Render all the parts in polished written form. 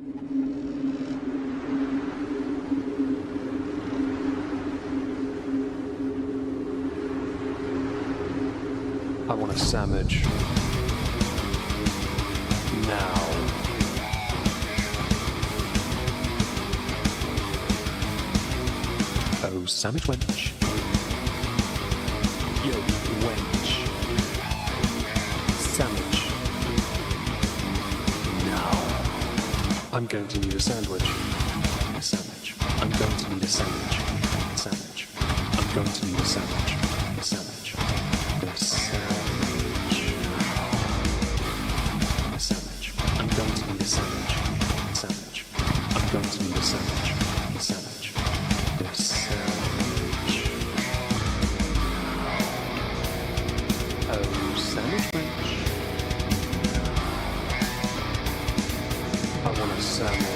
I want a sandwich. Now. Oh, sandwich wench. Yo, wench. Sandwich. Now. I'm going to need a sandwich. A sandwich. I'm going to need a sandwich. Sandwich. I'm going to need a sandwich. A sandwich. A sandwich. A sandwich. I'm going to need a sandwich. Sandwich. I'm going to need a sandwich. A sandwich. A sandwich. Oh, sandwich wench. I want a sandwich.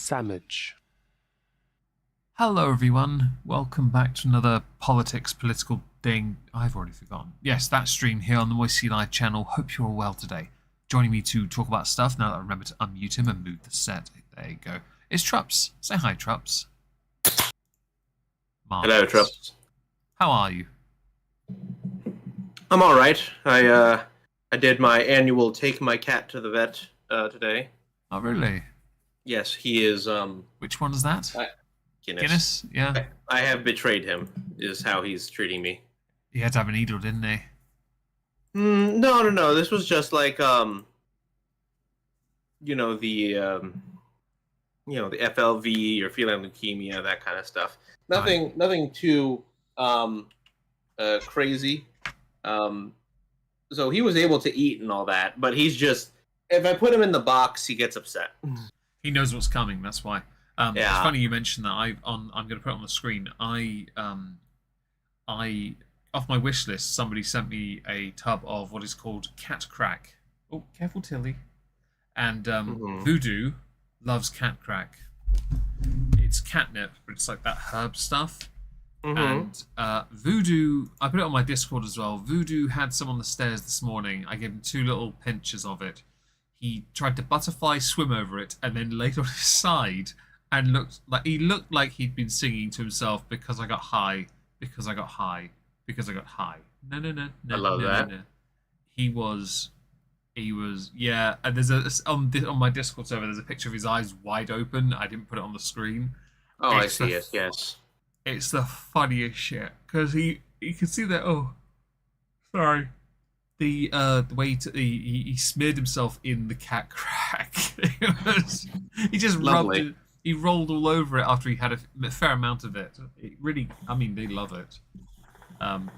Sandwich. Hello everyone, welcome back to another political thing. I've already forgotten. Yes, that stream here on the Moisty Live channel. Hope you're all well today. Joining me to talk about stuff now that I remember to unmute him and move the set. There you go. It's Trups. Say hi, Trups. Marvelous. Hello, Trups. How are you? I'm all right. I did my annual take my cat to the vet today. Oh, really? Yes, he is. Which one is that? Guinness. Guinness? Yeah. I have betrayed him. Is how he's treating me. He had to have a needle, didn't he? No. This was just like the FLV or feline leukemia, that kind of stuff. Nothing too crazy. So he was able to eat and all that, but he's just, if I put him in the box, he gets upset. He knows what's coming. That's why. Yeah. It's funny you mentioned that. I'm going to put it on the screen. I off my wish list, somebody sent me a tub of what is called cat crack. Oh, careful, Tilly. And Voodoo loves cat crack. It's catnip, but it's like that herb stuff. And Voodoo, I put it on my Discord as well. Voodoo had some on the stairs this morning. I gave him 2 little pinches of it. He tried to butterfly swim over it and then laid on his side and looked like he'd been singing to himself, because I got high, because I got high, because I got high. No. I love that. No. He was, yeah. And there's on my Discord server, there's a picture of his eyes wide open. I didn't put it on the screen. Oh, I see it. Yes. It's the funniest shit, because you can see that. Oh, sorry. The way he smeared himself in the cat crack. He just rubbed it. He rolled all over it after he had a fair amount of it. It really, I mean, they love it.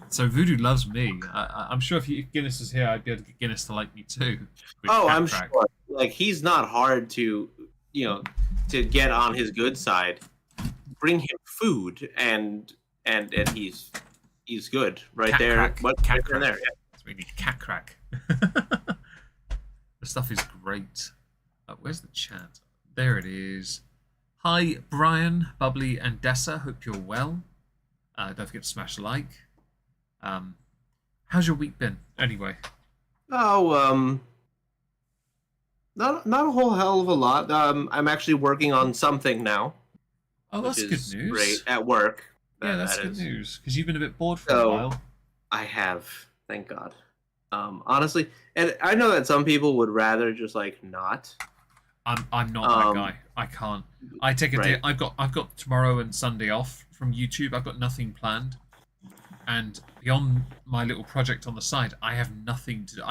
So Voodoo loves me. I'm sure if Guinness is here, I'd be able to get Guinness to like me too. Oh, I'm sure. Like, he's not hard to get on his good side. Bring him food and he's good right cat there. Crack. What cat right crack. there? Yeah. We need cat crack. The stuff is great. Where's the chat? There it is. Hi, Brian, Bubbly, and Dessa. Hope you're well. Don't forget to smash a like. How's your week been, anyway? Oh, not a whole hell of a lot. I'm actually working on something now. Oh, that's good news. Great at work. Yeah, that's good news, because you've been a bit bored for a while. I have, thank God. Honestly, and I know that some people would rather just like not. I'm not that guy. I can't. I take a day. I've got tomorrow and Sunday off from YouTube. I've got nothing planned, and beyond my little project on the side, I have nothing to do.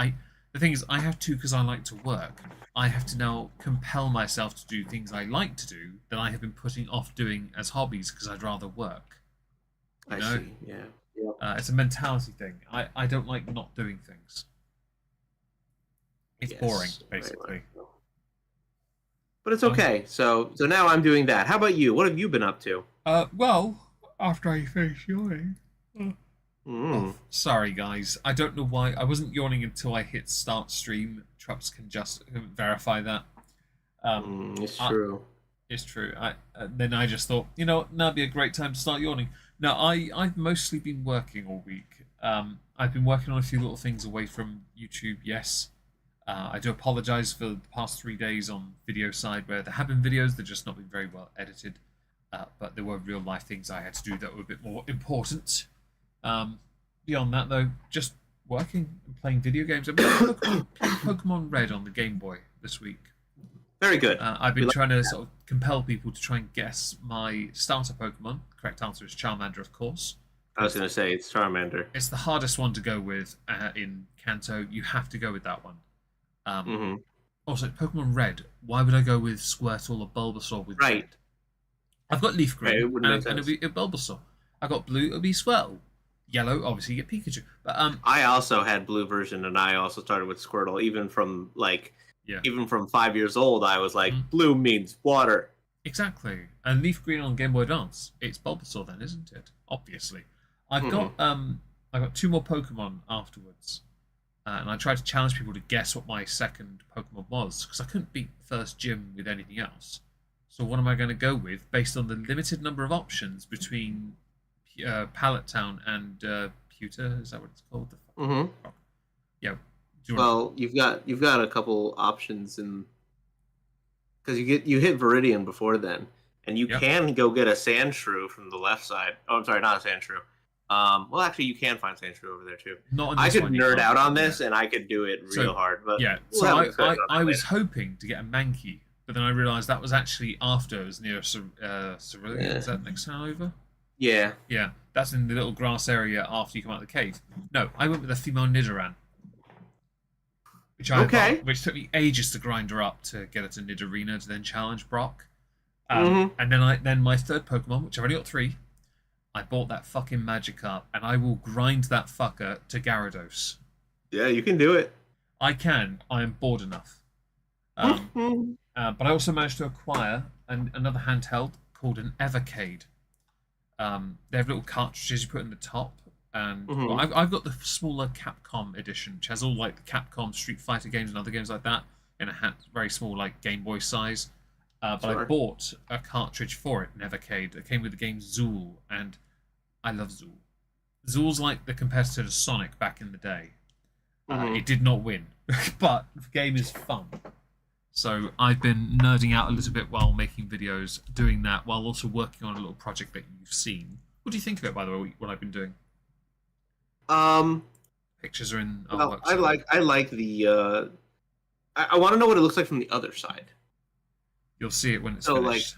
The thing is, I have to, because I like to work. I have to now compel myself to do things I like to do that I have been putting off doing as hobbies because I'd rather work. I see. Yeah. It's a mentality thing. I don't like not doing things. It's boring, basically. Right. But it's okay. So now I'm doing that. How about you? What have you been up to? Well, after I finish yawning. Oh, sorry, guys. I don't know why. I wasn't yawning until I hit start stream. Trups can just verify that. It's true. It's true. Then I just thought, you know, that'd be a great time to start yawning. No, I've mostly been working all week. I've been working on a few little things away from YouTube. Yes, I do apologise for the past 3 days on video side where there have been videos that just not been very well edited, but there were real life things I had to do that were a bit more important. Beyond that, though, just working and playing video games. I've been playing Pokemon Red on the Game Boy this week. Very good. I've been trying to sort of compel people to try and guess my starter Pokemon. The correct answer is Charmander, of course. I was going to say it's Charmander. It's the hardest one to go with in Kanto. You have to go with that one. Also, Pokemon Red. Why would I go with Squirtle or Bulbasaur with Right. Red? I've got Leaf Green, Right, and it'll be Bulbasaur. I got Blue, it'll be Squirtle. Yellow, obviously, you get Pikachu. But I also had Blue version, and I also started with Squirtle. Even from 5 years old, I was like, Blue means water. Exactly. And Leaf Green on Game Boy Advance. It's Bulbasaur then, isn't it? Obviously. I've got 2 more Pokemon afterwards. And I tried to challenge people to guess what my second Pokemon was, because I couldn't beat the first gym with anything else. So what am I going to go with, based on the limited number of options between Pallet Town and Pewter? Is that what it's called? Yeah. Well, you've got a couple options in, because you hit Viridian before then, and you can go get a Sandshrew from the left side. Oh, I'm sorry, not a Sandshrew. Well, actually, you can find Sandshrew over there too. I could nerd out on this, and I could do it real hard. But so I was hoping to get a Mankey, but then I realised that was actually after it was near Cerulean. Is that next town over? Yeah. Yeah, that's in the little grass area after you come out of the cave. No, I went with a female Nidoran. Which took me ages to grind her up to get her to Nidorina to then challenge Brock. And then my third Pokemon, which I've only got 3, I bought that fucking Magikarp, and I will grind that fucker to Gyarados. Yeah, you can do it. I can. I am bored enough. But I also managed to acquire another handheld called an Evercade. They have little cartridges you put in the top. And well, I've got the smaller Capcom edition, which has all like the Capcom Street Fighter games and other games like that in a very small, like Game Boy size. But I bought a cartridge for it, an Evercade. It came with the game Zool, and I love Zool. Zool's like the competitor to Sonic back in the day. It did not win, but the game is fun. So I've been nerding out a little bit while making videos, doing that, while also working on a little project that you've seen. What do you think of it, by the way, what I've been doing? Pictures are in artwork. I like the. I want to know what it looks like from the other side. You'll see it when it's finished.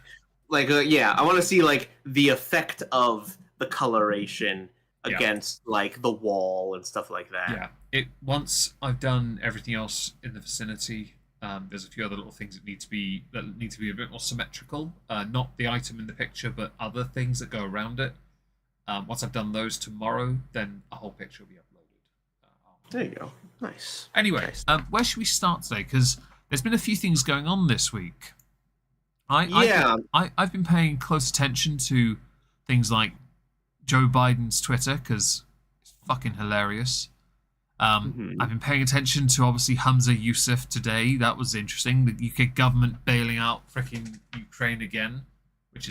I want to see like the effect of the coloration against like the wall and stuff like that. Yeah. Once I've done everything else in the vicinity, there's a few other little things that need to be a bit more symmetrical. Not the item in the picture, but other things that go around it. Once I've done those tomorrow, then a whole picture will be uploaded. There you go. Nice. Anyway, where should we start today? Because there's been a few things going on this week. I've been paying close attention to things like Joe Biden's Twitter, because it's fucking hilarious. I've been paying attention to, obviously, Humza Yousaf today. That was interesting. The UK government bailing out freaking Ukraine again.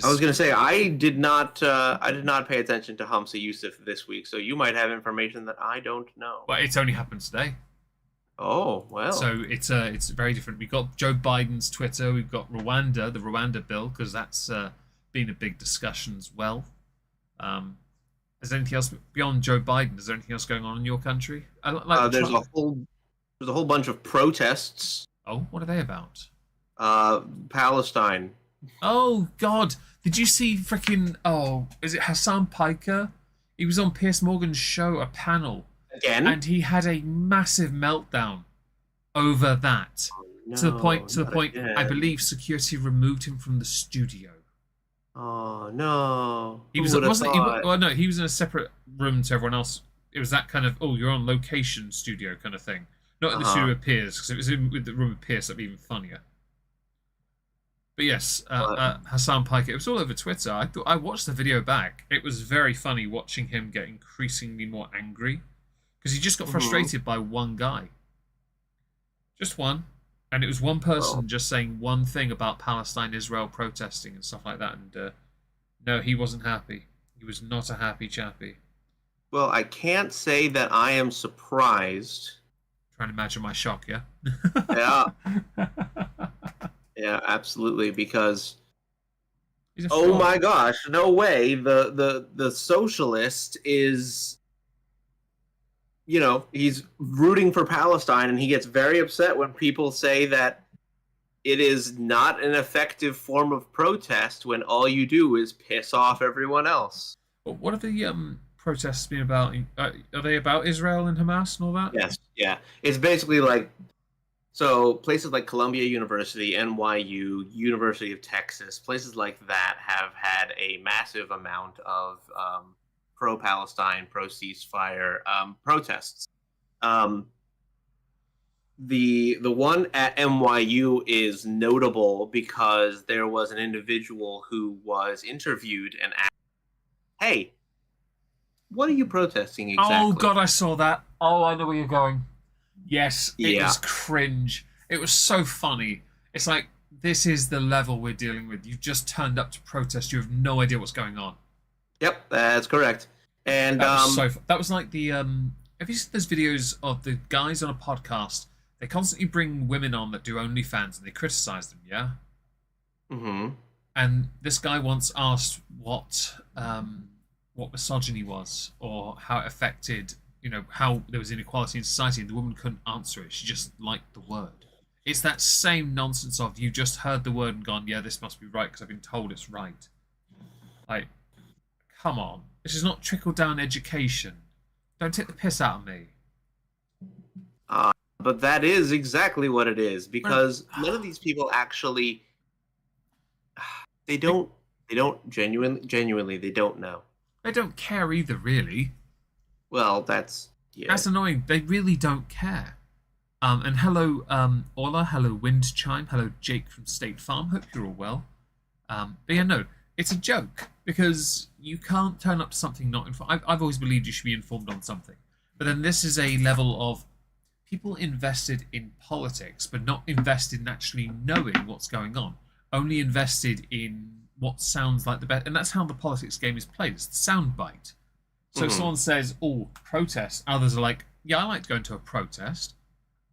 I was going to say, I did not pay attention to Humza Yousaf this week, so you might have information that I don't know. Well, it's only happened today. Oh, well. So it's very different. We've got Joe Biden's Twitter. We've got Rwanda, the Rwanda bill, because that's been a big discussion as well. Is there anything else beyond Joe Biden? Is there anything else going on in your country? There's a whole bunch of protests. Oh, what are they about? Palestine. Oh, God. Did you see freaking... Oh, is it Hassan Piker? He was on Piers Morgan's show, a panel. Again? And he had a massive meltdown over that. To the point, I believe security removed him from the studio. Oh, no. He was in a separate room to everyone else. It was that kind of, you're on location studio kind of thing. Not in the studio with Piers, because if it was with the room with Piers, that'd be even funnier. But yes, Hassan Piker. It was all over Twitter. I watched the video back. It was very funny watching him get increasingly more angry, because he just got frustrated by one guy. Just one. And it was one person just saying one thing about Palestine, Israel protesting and stuff like that. And no, he wasn't happy. He was not a happy chappy. Well, I can't say that I am surprised. Trying to imagine my shock, yeah? Yeah. Yeah, absolutely. Because oh my gosh, no way. The socialist is, he's rooting for Palestine, and he gets very upset when people say that it is not an effective form of protest when all you do is piss off everyone else. What have the protests been about? Are they about Israel and Hamas and all that? Yes, yeah. It's basically like, so places like Columbia University, NYU, University of Texas, places like that have had a massive amount of pro-Palestine, pro-ceasefire protests. The one at NYU is notable because there was an individual who was interviewed and asked, "Hey, what are you protesting exactly?" Oh God, I saw that. Oh, I know where you're going. Yes, it Yeah. was cringe. It was so funny. It's like, this is the level we're dealing with. You've just turned up to protest. You have no idea what's going on. Yep, that's correct. And that was that was like the have you seen those videos of the guys on a podcast? They constantly bring women on that do OnlyFans and they criticize them, yeah? Mm-hmm. And this guy once asked what misogyny was, or how it affected, how there was inequality in society, and the woman couldn't answer it. She just liked the word. It's that same nonsense of, you just heard the word and gone, yeah, this must be right because I've been told it's right. Like, come on. This is not trickle-down education. Don't take the piss out of me. But that is exactly what it is, because none of these people actually, they don't genuinely, they don't know. They don't care either, really. Well, that's annoying. They really don't care. And hello, Orla. Hello, Wind Chime. Hello, Jake from State Farm. Hope you're all well. But yeah, no, it's a joke, because you can't turn up to something not informed. I've always believed you should be informed on something. But then this is a level of people invested in politics, but not invested in actually knowing what's going on. Only invested in what sounds like the best. And that's how the politics game is played. It's the soundbite. So if someone says, oh, protest, others are like, yeah, I like going to a protest.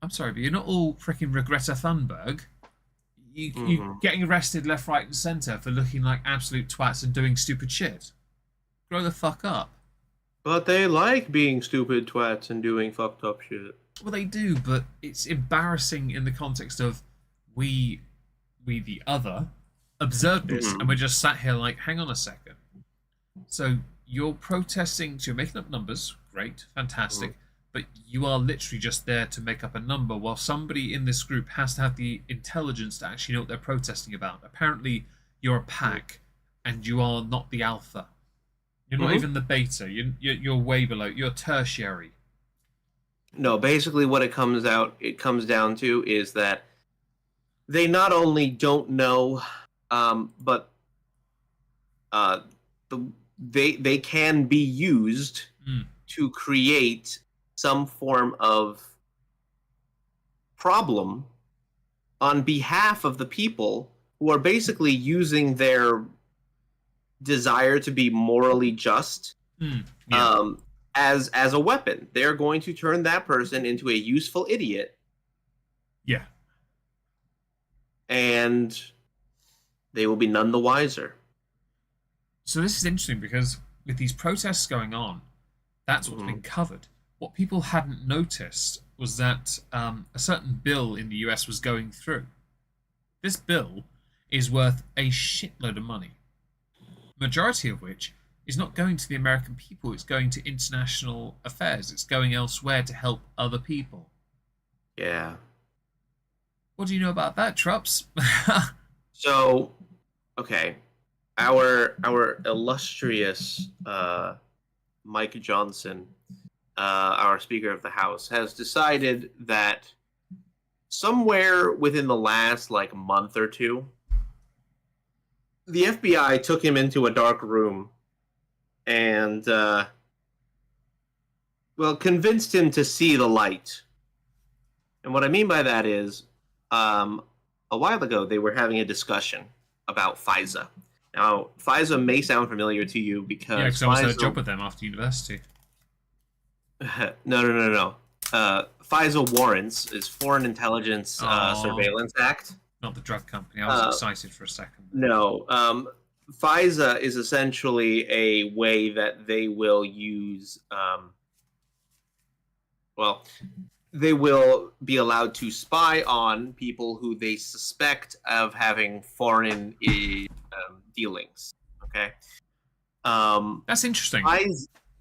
I'm sorry, but you're not all freaking Greta Thunberg. You're getting arrested left, right, and centre for looking like absolute twats and doing stupid shit. Grow the fuck up. But they like being stupid twats and doing fucked up shit. Well, they do, but it's embarrassing in the context of we the other, observed this, and we're just sat here like, hang on a second. So you're protesting, so you're making up numbers, great, fantastic, but you are literally just there to make up a number, while somebody in this group has to have the intelligence to actually know what they're protesting about. Apparently, you're a pack, and you are not the alpha. You're not even the beta. You're way below. You're tertiary. No, basically what it comes down to is that they not only don't know, but they can be used to create some form of problem on behalf of the people who are basically using their desire to be morally just as a weapon. They're going to turn that person into a useful idiot. Yeah. And they will be none the wiser. So this is interesting, because with these protests going on, that's what's been covered. What people hadn't noticed was that a certain bill in the US was going through. This bill is worth a shitload of money, majority of which is not going to the American people. It's going to international affairs. It's going elsewhere to help other people. Yeah. What do you know about that, Trups? So, okay, our illustrious Mike Johnson, our Speaker of the House, has decided that somewhere within the last month or two, the FBI took him into a dark room and convinced him to see the light. And what I mean by that is, a while ago they were having a discussion about FISA. Now, FISA may sound familiar to you because because I was at a job with them after university. No. FISA warrants is Foreign Intelligence Surveillance Act. Not the drug company. I was excited for a second. No. FISA is essentially a way that they will use. They will be allowed to spy on people who they suspect of having foreign dealings. Okay. That's interesting.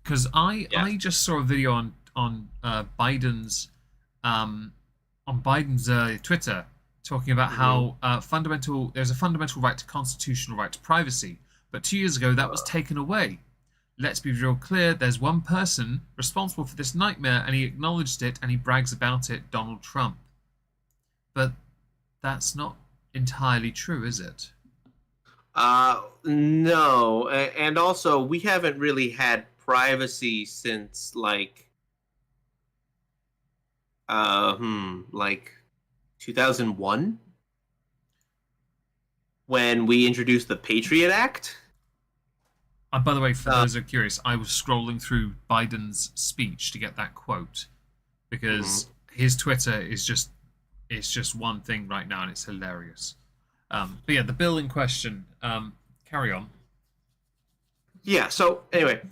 Because I just saw a video on Biden's Twitter talking about how there's a fundamental right to constitutional right to privacy, but 2 years ago that was taken away. Let's be real clear, there's one person responsible for this nightmare, and he acknowledged it and he brags about it, Donald Trump. But that's not entirely true, is it? No. And also, we haven't really had privacy since like 2001, when we introduced the Patriot Act. By the way, for those who are curious, I was scrolling through Biden's speech to get that quote, because his Twitter is just one thing right now, and it's hilarious. But yeah, the bill in question. Carry on. Yeah. So anyway,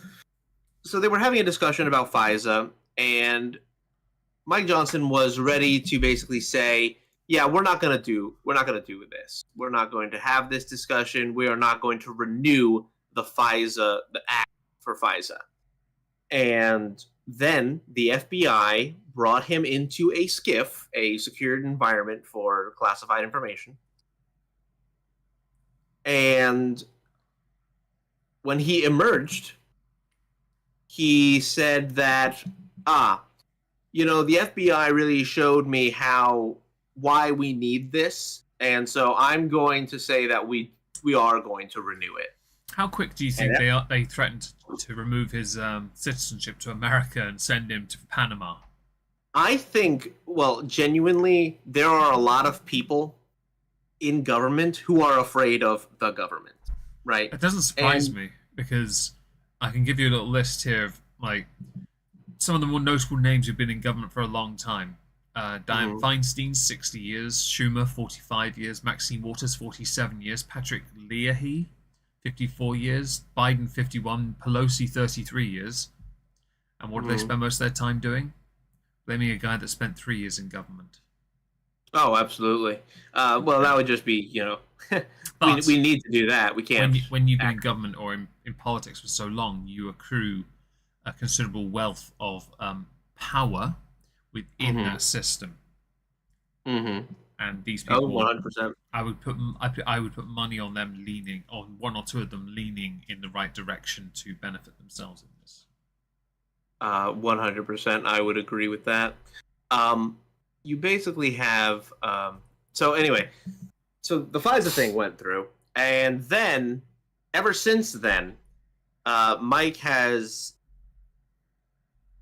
so they were having a discussion about FISA, and Mike Johnson was ready to basically say, "Yeah, we're not going to do this. We're not going to have this discussion. We are not going to renew the act for FISA." And then the FBI brought him into a SCIF, a secured environment for classified information. And when he emerged, he said that, the FBI really showed me why we need this, and so I'm going to say that we are going to renew it. How quick do you think they threatened to remove his citizenship to America and send him to Panama? I think, genuinely, there are a lot of people in government who are afraid of the government, right? It doesn't surprise me, because I can give you a little list here of like some of the more notable names who've been in government for a long time. Dianne Feinstein, 60 years. Schumer, 45 years. Maxine Waters, 47 years. Patrick Leahy, 54 years. Biden, 51. Pelosi, 33 years. And what do they spend most of their time doing? Blaming a guy that spent 3 years in government. Oh, absolutely. That would just be, we need to do that. We can't. When you've been in government or in politics for so long, you accrue a considerable wealth of power within that system. And these people, 100%. I would put money on them on one or two of them leaning in the right direction to benefit themselves in this. 100%. I would agree with that. You basically have so the FISA thing went through, and then ever since then, Mike has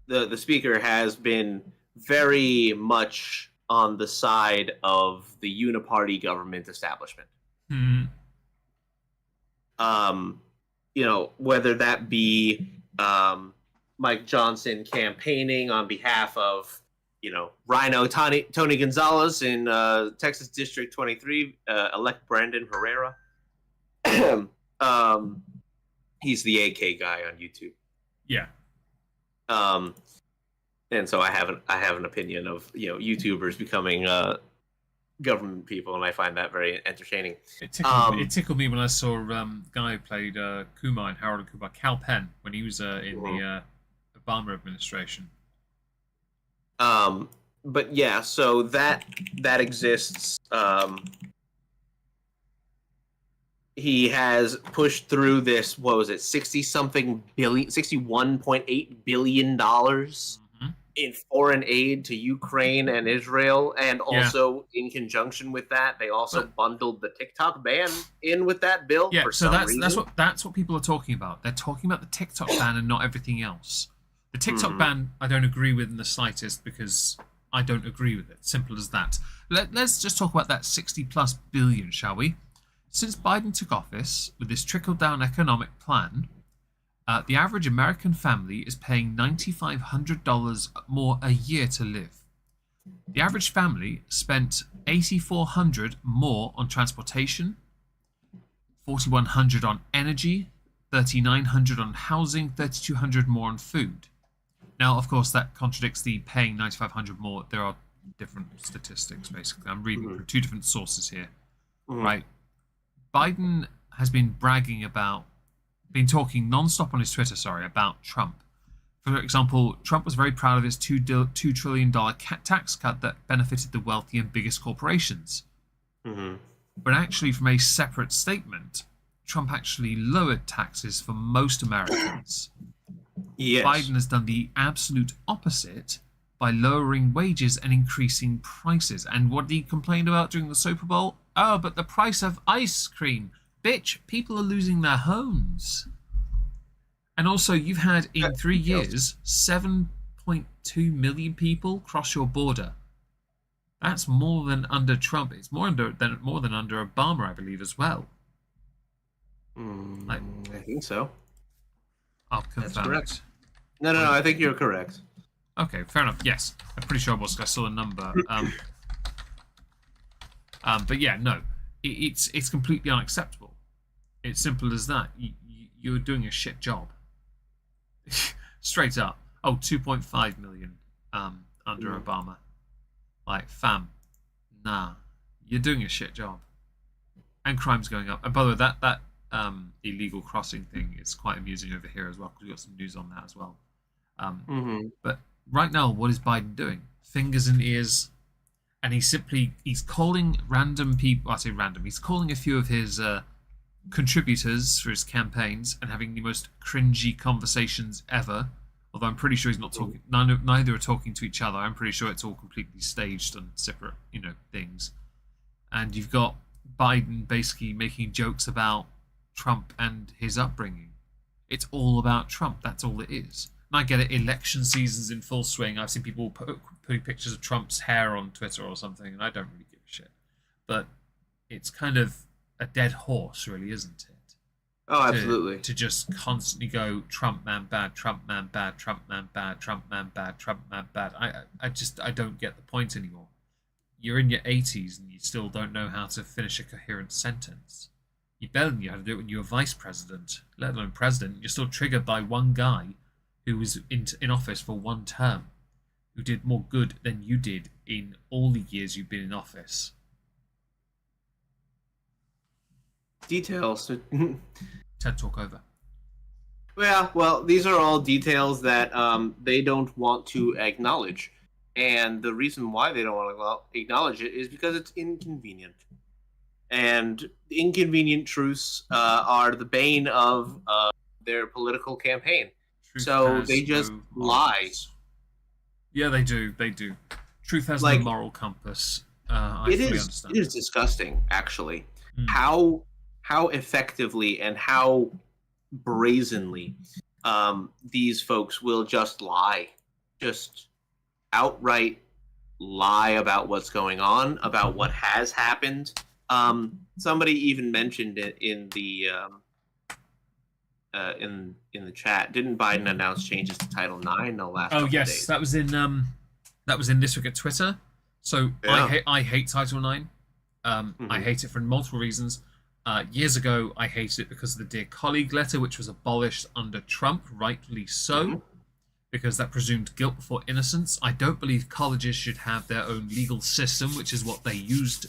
the speaker has been very much on the side of the uniparty government establishment. Whether that be Mike Johnson campaigning on behalf of Rhino Tony Gonzalez in Texas District 23, elect Brandon Herrera. He's the AK guy on YouTube. Yeah. And so I have an opinion of YouTubers becoming government people, and I find that very entertaining. It tickled me when I saw a guy who played Kumar in Harold and Kumar, Cal Penn, when he was in the Obama administration. But yeah, so that exists. He has pushed through this, what was it, $61.8 billion in foreign aid to Ukraine and Israel, and also in conjunction with that, they also bundled the TikTok ban in with that bill. Yeah, for so some reason. that's what people are talking about. They're talking about the TikTok ban and not everything else. The TikTok ban, I don't agree with in the slightest, because I don't agree with it. Simple as that. let's just talk about that 60 plus billion, shall we? Since Biden took office with this trickle-down economic plan, the average American family is paying $9,500 more a year to live. The average family spent $8,400 more on transportation, $4,100 on energy, $3,900 on housing, $3,200 more on food. Now, of course, that contradicts the paying $9,500 more. There are different statistics, basically. I'm reading from two different sources here, right? Biden has been talking non-stop on his Twitter, about Trump. For example, Trump was very proud of his $2 trillion tax cut that benefited the wealthy and biggest corporations. But actually, from a separate statement, Trump actually lowered taxes for most Americans. Yes. Biden has done the absolute opposite by lowering wages and increasing prices. And what did he complain about during the Super Bowl? Oh, but the price of ice cream. Bitch, people are losing their homes. And also, you've had, in 3 years, 7.2 million people cross your border. That's more than under Trump. It's more than under Obama, I believe, as well. I think so. I'll confirm That's correct. it. No, I think you're correct. Okay, fair enough. Yes, I'm pretty sure I saw a number. But yeah, no, it's completely unacceptable. It's simple as that. You're doing a shit job. Straight up. Oh, 2.5 million under Obama. Like, fam, nah, you're doing a shit job. And crime's going up. And by the way, that illegal crossing thing is quite amusing over here as well, because we've got some news on that as well. But right now, what is Biden doing? Fingers in ears. And he's calling random people, I say random, he's calling a few of his contributors for his campaigns and having the most cringy conversations ever. Although I'm pretty sure he's not talking, neither are talking to each other. I'm pretty sure it's all completely staged and separate, things. And you've got Biden basically making jokes about Trump and his upbringing. It's all about Trump. That's all it is. And I get it. Election season's in full swing. I've seen people putting pictures of Trump's hair on Twitter or something, and I don't really give a shit. But it's kind of a dead horse, really, isn't it? Oh, absolutely. To just constantly go, Trump man bad, Trump man bad, Trump man bad, Trump man bad, Trump man bad. I don't get the point anymore. You're in your 80s and you still don't know how to finish a coherent sentence. You barely knew how to do it when you were vice president, let alone president. You're still triggered by one guy who was in office for one term, who did more good than you did in all the years you've been in office. Details. TED Talk over. Yeah, well, these are all details that they don't want to acknowledge. And the reason why they don't want to acknowledge it is because it's inconvenient. And inconvenient truths are the bane of their political campaign. Truth so they just lie. Yeah, they do. Truth has no moral compass. I fully understand. It is disgusting, actually, how effectively and how brazenly these folks will just lie, just outright lie about what's going on, about what has happened. Somebody even mentioned it in the chat. Didn't Biden announce changes to Title IX the last? Oh yes, days? that was in this week at Twitter. So yeah. I hate Title IX. I hate it for multiple reasons. Years ago, I hated it because of the Dear Colleague letter, which was abolished under Trump, rightly so, because that presumed guilt before innocence. I don't believe colleges should have their own legal system, which is what they used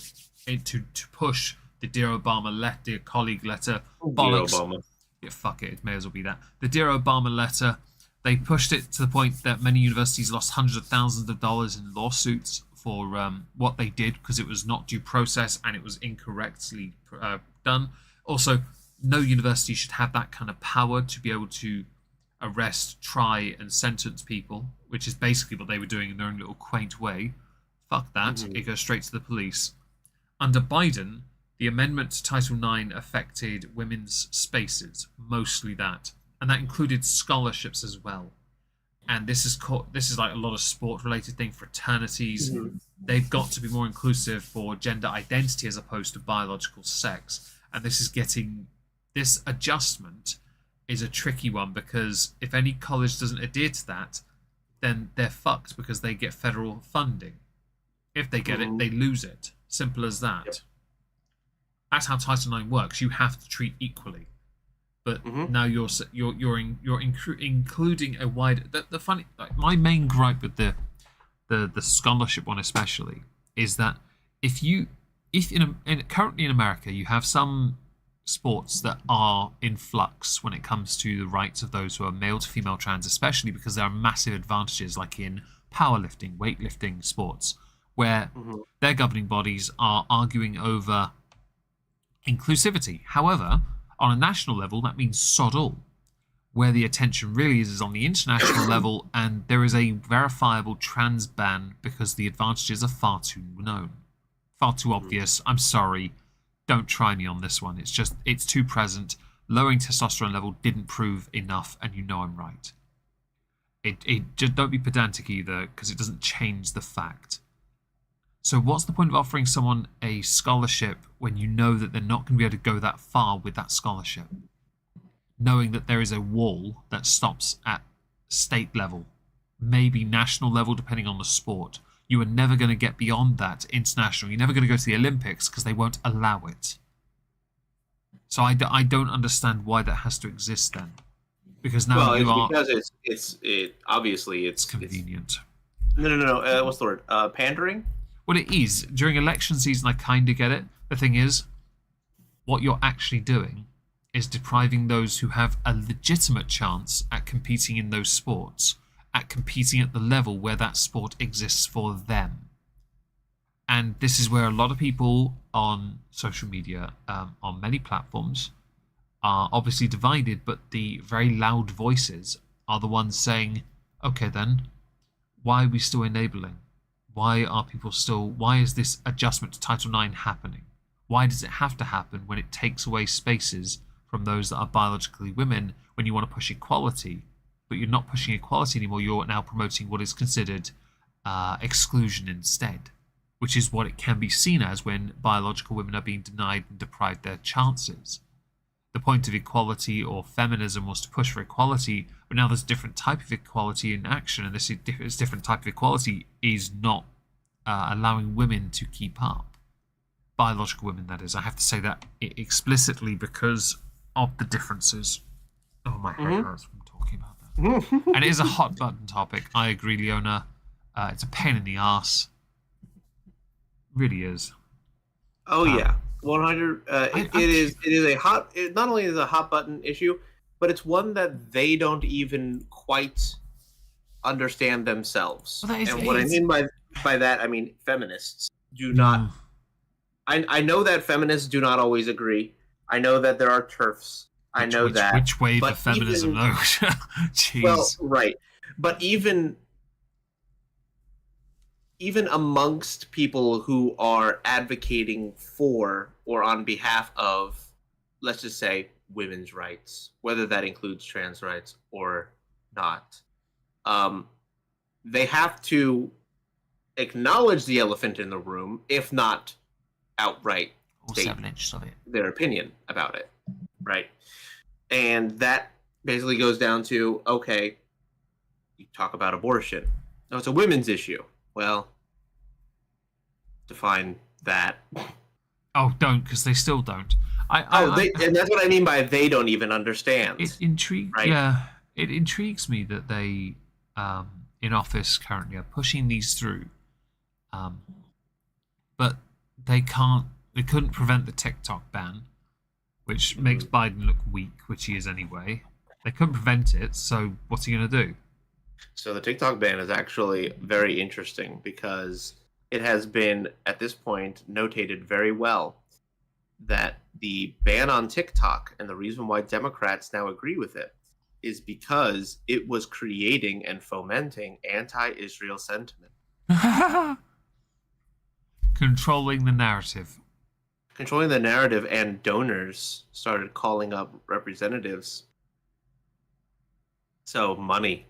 to push the Dear Obama Dear Colleague letter. Bollocks. Dear Obama. Yeah, fuck it may as well be that. The Dear Obama letter, they pushed it to the point that many universities lost hundreds of thousands of dollars in lawsuits for what they did because it was not due process and it was incorrectly done. Also, no university should have that kind of power to be able to arrest, try, and sentence people, which is basically what they were doing in their own little quaint way. Fuck that. It goes straight to the police. Under Biden, the amendment to Title IX affected women's spaces, mostly that. And that included scholarships as well. and this is like a lot of sport related thing, fraternities. Mhm. They've got to be more inclusive for gender identity as opposed to biological sex, and this adjustment is a tricky one, because if any college doesn't adhere to that, then they're fucked, because they get federal funding. If they get it, they lose it. Simple as that. Yep. That's how Title IX works. You have to treat equally. But now you're including a wide. The funny, like, my main gripe with the scholarship one especially is that if currently in America you have some sports that are in flux when it comes to the rights of those who are male to female trans, especially because there are massive advantages, like in powerlifting, weightlifting sports, where their governing bodies are arguing over inclusivity. However, on a national level, that means sod all. Where the attention really is on the international level, and there is a verifiable trans ban because the advantages are far too known, far too obvious. I'm sorry, don't try me on this one. It's too present. Lowering testosterone level didn't prove enough, and you know I'm right. It just, don't be pedantic either, because it doesn't change the fact. So what's the point of offering someone a scholarship when you know that they're not going to be able to go that far with that scholarship? Knowing that there is a wall that stops at state level, maybe national level, depending on the sport. You are never going to get beyond that international. You're never going to go to the Olympics because they won't allow it. So I don't understand why that has to exist then. Because now because it's convenient. No. What's the word? Pandering? Well, it is. During election season, I kind of get it. The thing is, what you're actually doing is depriving those who have a legitimate chance at competing in those sports, at competing at the level where that sport exists for them. And this is where a lot of people on social media, on many platforms, are obviously divided, but the very loud voices are the ones saying, okay then, why are we still enabling? Why is this adjustment to Title IX happening? Why does it have to happen when it takes away spaces from those that are biologically women, when you want to push equality? But you're not pushing equality anymore, you're now promoting what is considered exclusion instead, which is what it can be seen as when biological women are being denied and deprived their chances. The point of equality or feminism was to push for equality, but now there's a different type of equality in action, and this different type of equality is not allowing women to keep up. Biological women, that is. I have to say that explicitly because of the differences. Oh, my head hurts from talking about that. And it is a hot button topic. I agree, Leona. It's a pain in the arse. It really is. Oh yeah, 100. It is a hot. It not only is a hot button issue, but it's one that they don't even quite understand themselves. Well, and what I mean by that, I mean feminists do not. I know that feminists do not always agree. I know that there are TERFs. I know that. Which wave of feminism, though? Jeez. Well, right, but even amongst people who are advocating for or on behalf of, let's just say, women's rights, whether that includes trans rights or not, they have to acknowledge the elephant in the room, if not outright state 7 inches of it. their opinion about it, right? And that basically goes down to, okay, you talk about abortion. No, it's a women's issue. Well, define that. Oh, don't, because they still don't. And that's what I mean by they don't even understand. It intrigues. Right? Yeah, it intrigues me that they, in office currently, are pushing these through, but they can't. They couldn't prevent the TikTok ban, which makes Biden look weak, which he is anyway. They couldn't prevent it, so what's he going to do? So the TikTok ban is actually very interesting because it has been, at this point, notated very well that the ban on TikTok, and the reason why Democrats now agree with it, is because it was creating and fomenting anti-Israel sentiment. Controlling the narrative. Controlling the narrative, and donors started calling up representatives. So money.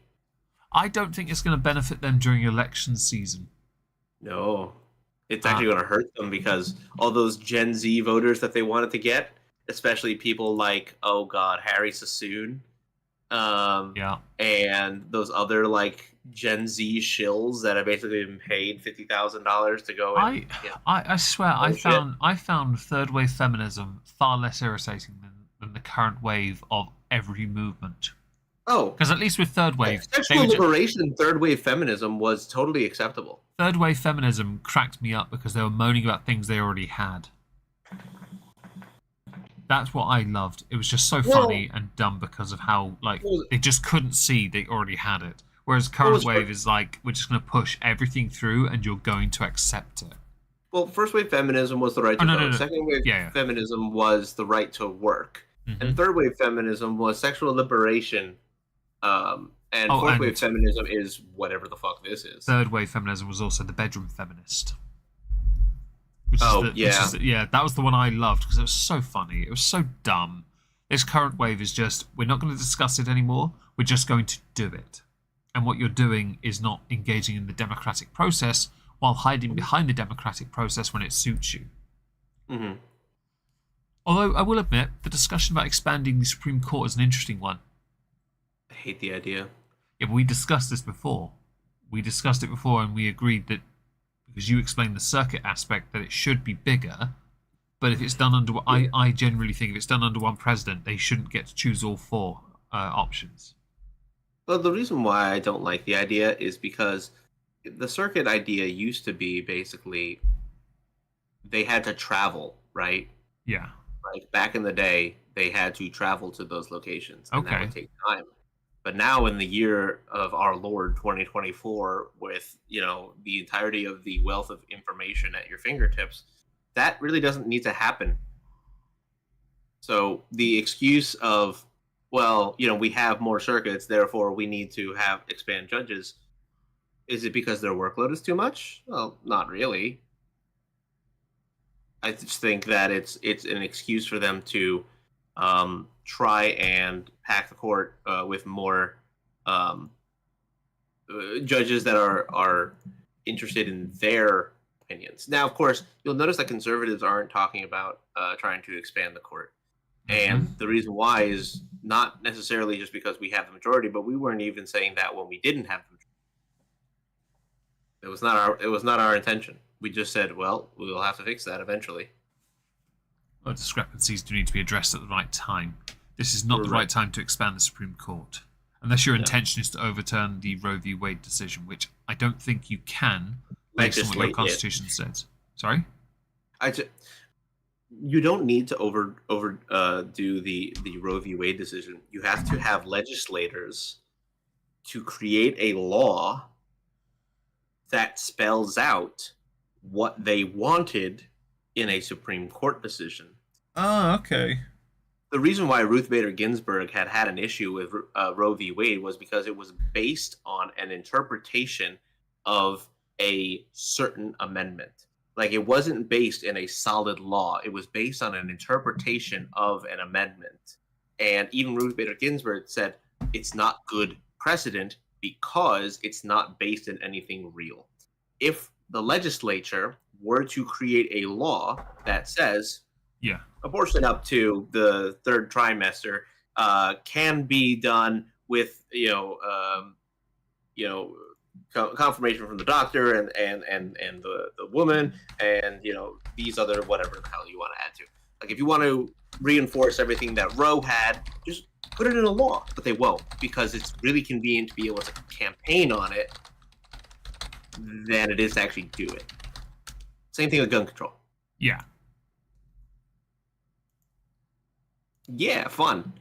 I don't think it's going to benefit them during election season. No, it's actually going to hurt them because all those Gen Z voters that they wanted to get, especially people like, oh god, Harry Sassoon, and those other like Gen Z shills that have basically been paid $50,000 to go. I swear, I found third wave feminism far less irritating than the current wave of every movement. Oh, because at least with third wave, sexual liberation, third wave feminism was totally acceptable. Third wave feminism cracked me up because they were moaning about things they already had. That's what I loved. It was just so funny and dumb because of how they just couldn't see they already had it. Whereas current wave is like, we're just going to push everything through and you're going to accept it. Well, first wave feminism was the right to vote. Second wave feminism was the right to work. And third wave feminism was sexual liberation. And fourth wave feminism is whatever the fuck this is. Third wave feminism was also the bedroom feminist. That was the one I loved because it was so funny. It was so dumb. This current wave is just, we're not going to discuss it anymore. We're just going to do it. And what you're doing is not engaging in the democratic process while hiding behind the democratic process when it suits you. Mm-hmm. Although I will admit, the discussion about expanding the Supreme Court is an interesting one. I hate the idea. Yeah, but we discussed this before. We discussed it before and we agreed that, because you explained the circuit aspect, that it should be bigger. But if it's done under... I generally think if it's done under one president, they shouldn't get to choose all four options. Well, the reason why I don't like the idea is because the circuit idea used to be basically they had to travel, right? Yeah. Like back in the day, they had to travel to those locations. And that would take time. But now in the year of our Lord 2024, with the entirety of the wealth of information at your fingertips, that really doesn't need to happen. So the excuse of, well, we have more circuits, therefore we need to expand judges. Is it because their workload is too much? Well, not really. I just think that it's an excuse for them to try and pack the court with more judges that are interested in their opinions. Now, of course, you'll notice that conservatives aren't talking about trying to expand the court. And the reason why is not necessarily just because we have the majority, but we weren't even saying that when we didn't have the majority. It was not our intention. We just said, well, we'll have to fix that eventually. Well, discrepancies do need to be addressed at the right time. This is not the right time to expand the Supreme Court. Unless your intention is to overturn the Roe v. Wade decision, which I don't think you can, based on what your Constitution says. Sorry? You don't need to overdo the Roe v. Wade decision. You have to have legislators to create a law that spells out what they wanted in a Supreme Court decision. Oh, okay. The reason why Ruth Bader Ginsburg had an issue with Roe v. Wade was because it was based on an interpretation of a certain amendment. Like, it wasn't based in a solid law. It was based on an interpretation of an amendment. And even Ruth Bader Ginsburg said it's not good precedent because it's not based in anything real. If the legislature were to create a law that says abortion up to the third trimester can be done with confirmation from the doctor and the woman and these other whatever the hell you want to add to. Like, if you want to reinforce everything that Roe had, just put it in a law. But they won't, because it's really convenient to be able to campaign on it than it is to actually do it. Same thing with gun control. Yeah. Yeah, fun.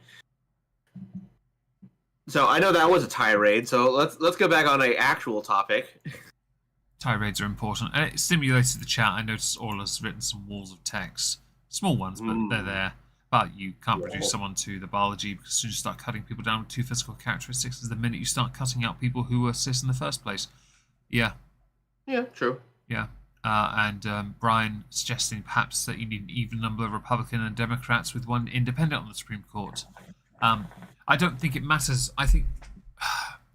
So I know that was a tirade, so let's go back on an actual topic. Tirades are important, and it stimulated the chat. I noticed all has written some walls of text. Small ones, but they're there. But you can't reduce someone to the biology, because as soon as you start cutting people down to physical characteristics is the minute you start cutting out people who were cis in the first place. Yeah. Yeah, true. Yeah. And Brian suggesting perhaps that you need an even number of Republican and Democrats with one independent on the Supreme Court. I don't think it matters. I think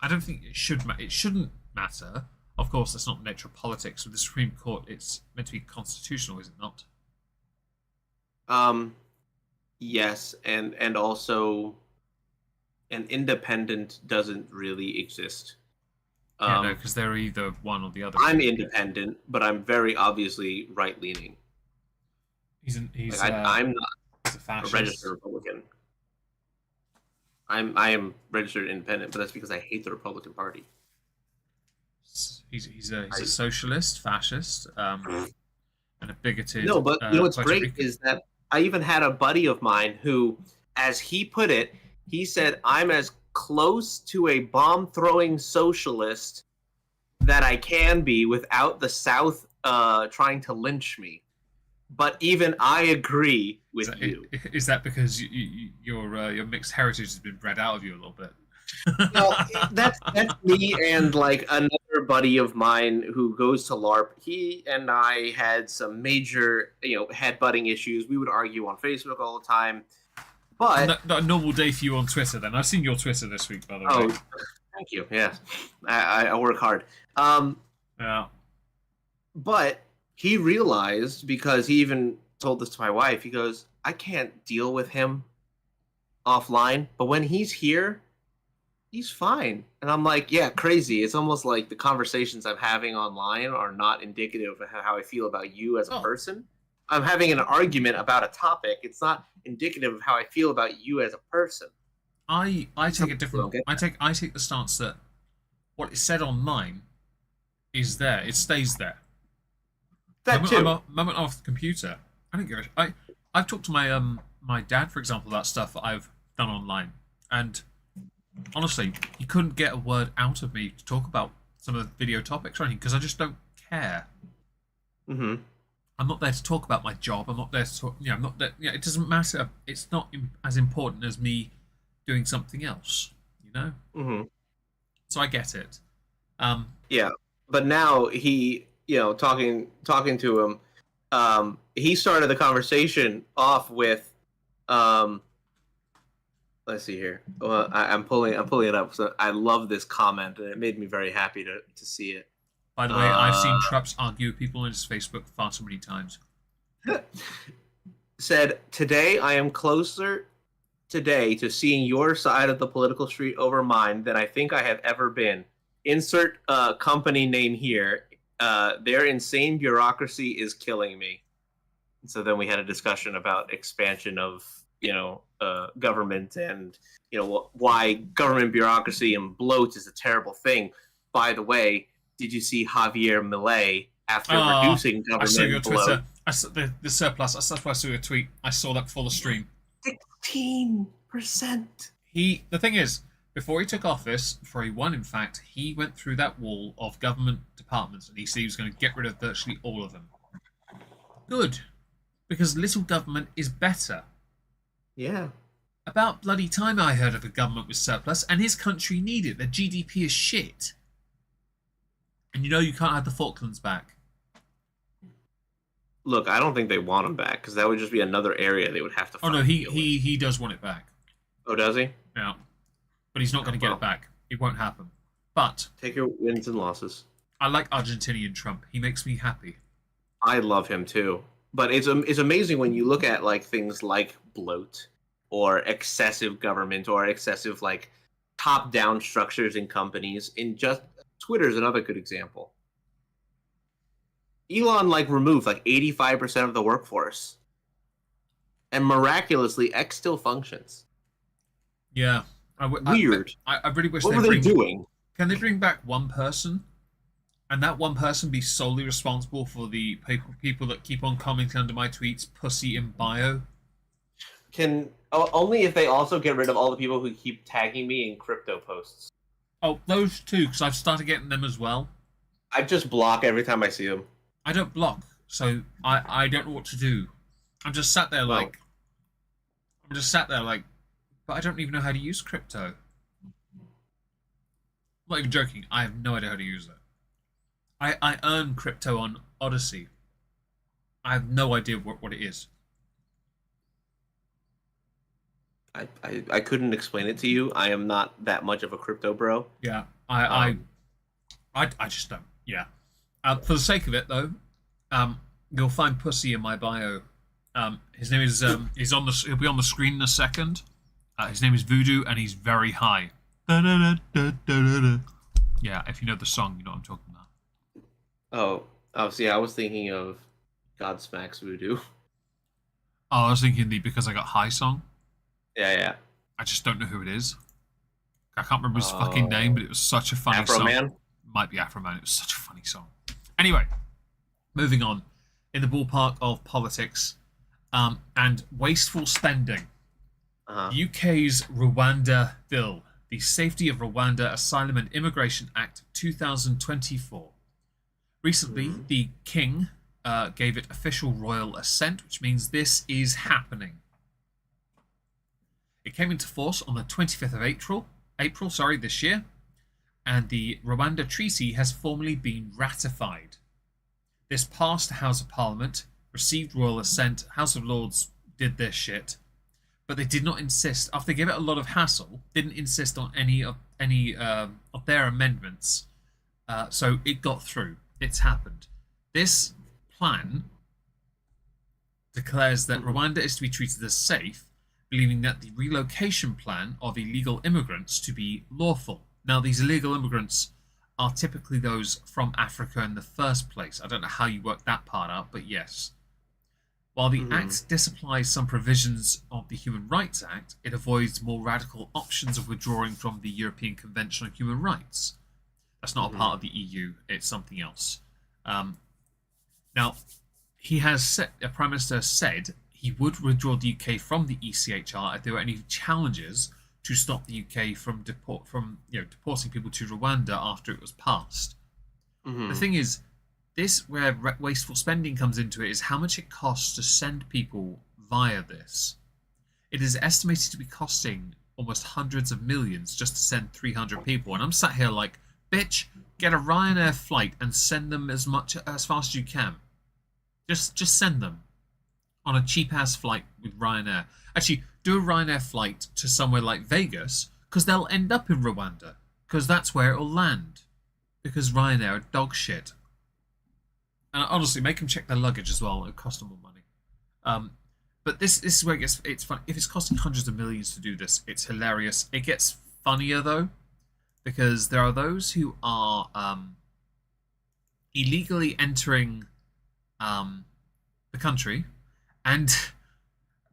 I don't think it should. It shouldn't matter. Of course, that's not the nature of politics. With the Supreme Court, it's meant to be constitutional, is it not? Yes, and also an independent doesn't really exist. Yeah, no, because they're either one or the other. I'm independent, but I'm very obviously right leaning. He's I'm not he's a fascist. registered Republican. I am registered independent, but that's because I hate the Republican Party. He's a socialist, fascist, and a bigoted. No, but you know what's Puerto great Rican. is that I even had a buddy of mine who, as he put it, he said, "I'm as close to a bomb-throwing socialist that I can be without the South trying to lynch me." But even I agree with you. Is that because your mixed heritage has been bred out of you a little bit? No, that's me and like another buddy of mine who goes to LARP. He and I had some major, headbutting issues. We would argue on Facebook all the time. But not a normal day for you on Twitter. Then I've seen your Twitter this week, by the way. Oh, thank you. Yes, I work hard. Yeah. But he realized, because he even told this to my wife, he goes, "I can't deal with him offline, but when he's here, he's fine." And I'm like, yeah, crazy. It's almost like the conversations I'm having online are not indicative of how I feel about you as a person. I'm having an argument about a topic. It's not indicative of how I feel about you as a person. I take a different. I take the stance that what is said online is there. It stays there. That too. I'm a moment off the computer. I don't give a. I've talked to my dad, for example, about stuff that I've done online, and honestly, he couldn't get a word out of me to talk about some of the video topics or anything because I just don't care. Mm-hmm. I'm not there to talk about my job. I'm not there to talk. I'm not there. It doesn't matter. It's not as important as me doing something else. Mm-hmm. So I get it. Yeah, but now he, talking to him, he started the conversation off with, let's see here. Well, I'm pulling it up. So I love this comment, and it made me very happy to see it. By the way, I've seen Trups argue with people on his Facebook far too many times. Said, "Today I am closer today to seeing your side of the political street over mine than I think I have ever been. Insert company name here. Their insane bureaucracy is killing me." So then we had a discussion about expansion of, government and, why government bureaucracy and bloat is a terrible thing. By the way, did you see Javier Milei after reducing government I saw your bloat? Twitter. I saw the surplus. That's why I saw your tweet. I saw that before the stream. 16%. The thing is, before he took office, before he won, in fact, he went through that wall of government departments and he said he was going to get rid of virtually all of them. Good. Because little government is better. Yeah. About bloody time I heard of a government with surplus, and his country needed it. Their GDP is shit. And you can't have the Falklands back. Look, I don't think they want him back, because that would just be another area they would have to find. Oh no, he does want it back. Oh, does he? Yeah. But he's not going to get it back. It won't happen. But take your wins and losses. I like Argentinian Trump. He makes me happy. I love him too. But it's amazing when you look at like things like bloat or excessive government or excessive like top-down structures in companies. In just Twitter is another good example. Elon removed 85% of the workforce, and miraculously X still functions. Yeah. Weird. I really wish what were they doing? Can they bring back one person, and that one person be solely responsible for the people that keep on commenting under my tweets, pussy in bio? Only if they also get rid of all the people who keep tagging me in crypto posts. Oh, those two, because I've started getting them as well. I just block every time I see them. I don't block, so I don't know what to do. I'm just sat there but I don't even know how to use crypto. I'm not even joking. I have no idea how to use it. I earn crypto on Odyssey. I have no idea what it is. I couldn't explain it to you. I am not that much of a crypto bro. Yeah, I just don't. Yeah. For the sake of it, though, you'll find Pussy in my bio. His name is he'll be on the screen in a second. His name is Voodoo, and he's very high. Yeah, if you know the song, you know what I'm talking about. Oh, see, I was thinking of Godsmack's Voodoo. Oh, I was thinking the Because I Got High song. Yeah. I just don't know who it is. I can't remember his fucking name, but it was such a funny Afro song. Man? Might be Afro Man. It was such a funny song. Anyway, moving on. In the ballpark of politics and wasteful spending. UK's Rwanda Bill, the Safety of Rwanda Asylum and Immigration Act 2024. Recently, the King gave it official royal assent, which means this is happening. It came into force on the 25th of April this year, and the Rwanda Treaty has formally been ratified. This passed the House of Parliament, received royal assent, House of Lords did their shit, but they did not insist, after they gave it a lot of hassle, didn't insist on any of their amendments, so it got through. It's happened. This plan declares that Rwanda is to be treated as safe, believing that the relocation plan of illegal immigrants to be lawful. Now, these illegal immigrants are typically those from Africa in the first place. I don't know how you work that part out, but yes. While the Act disapplies some provisions of the Human Rights Act, it avoids more radical options of withdrawing from the European Convention on Human Rights. That's not a part of the EU, it's something else. Now, the Prime Minister said he would withdraw the UK from the ECHR if there were any challenges to stop the UK from deporting people to Rwanda after it was passed. The thing is, this where wasteful spending comes into it is how much it costs to send people via this. It is estimated to be costing almost hundreds of millions just to send 300 people, and I'm sat here like, bitch, get a Ryanair flight and send them as fast as you can. Just send them on a cheap ass flight with Ryanair. Actually, do a Ryanair flight to somewhere like Vegas, because they'll end up in Rwanda, because that's where it'll land. Because Ryanair are dog shit. And honestly, make them check their luggage as well. It'll cost them more money. But this is where it's fun. If it's costing hundreds of millions to do this, it's hilarious. It gets funnier though, because there are those who are illegally entering the country, and